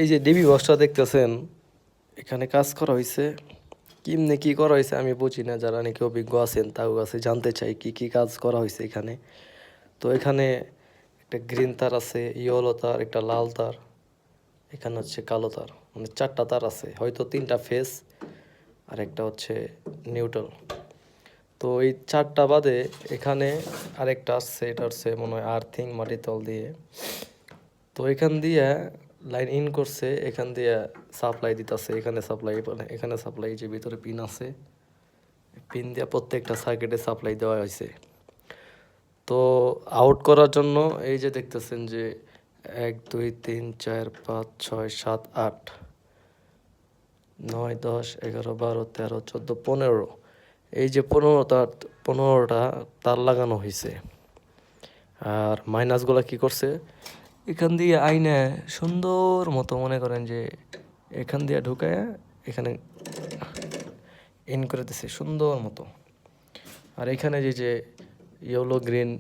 এই যে ডিবি বক্সটা দেখতেছেন, এখানে কাজ করা হয়েছে। কেমনে কি করা হয়েছে আমি বুঝি না, যারা নাকি অভিজ্ঞ আছেন তাও কাছে জানতে চাই কি কি কাজ করা হয়েছে এখানে। তো এখানে একটা গ্রিন তার আছে, ইয়েলো তার, একটা লাল তার, এখানে হচ্ছে কালো তার, মানে চারটা তার আছে, হয়তো তিনটা ফেস আর একটা হচ্ছে নিউট্রাল। তো এই চারটা বাদে এখানে আরেকটা আসছে, এটা হচ্ছে মনে হয় আর্থিং, মাটির তল দিয়ে। তো এখান দিয়ে লাইন ইন করছে, এখান দিয়ে সাপ্লাই দিতেছে, এখানে সাপ্লাই, এখানে সাপ্লাই, যে ভিতরে পিন আছে, পিন দিয়ে প্রত্যেকটা সার্কিটে সাপ্লাই দেওয়া হয়েছে। তো আউট করার জন্য এই যে দেখতেছেন যে 1 2 3 4 5 6 7 8 9 10 11 12 13 14 15, এই যে 15টা তার লাগানো হয়েছে। আর মাইনাসগুলো কি করছে, এখান দিয়ে আইনে সুন্দর মতো মনে করেন যে এখান দিয়ে ঢুকায় এখানে ইন করে দিছে সুন্দর মতো। আর এখানে যে ইয়েলো গ্রিন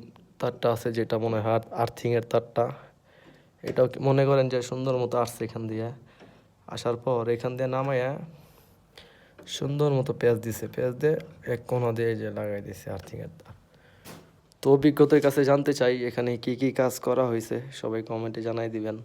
তারটা আছে, যেটা মনে হয় আর্থিংয়ের তারটা, এটাও মনে করেন যে সুন্দর মতো আসছে এখান দিয়ে। আসার পর এখান দিয়ে নামাইয়া সুন্দর মতো পেঁয়াজ দিছে, পেঁয়াজ দিয়ে এক কোণা দিয়ে যে লাগাই দিছে আর্থিংয়ের তার। তো অভিজ্ঞতার কাছে জানতে চাই এখানে কি কি কাজ করা হয়েছে, সবাই কমেন্টে জানাই দিবেন।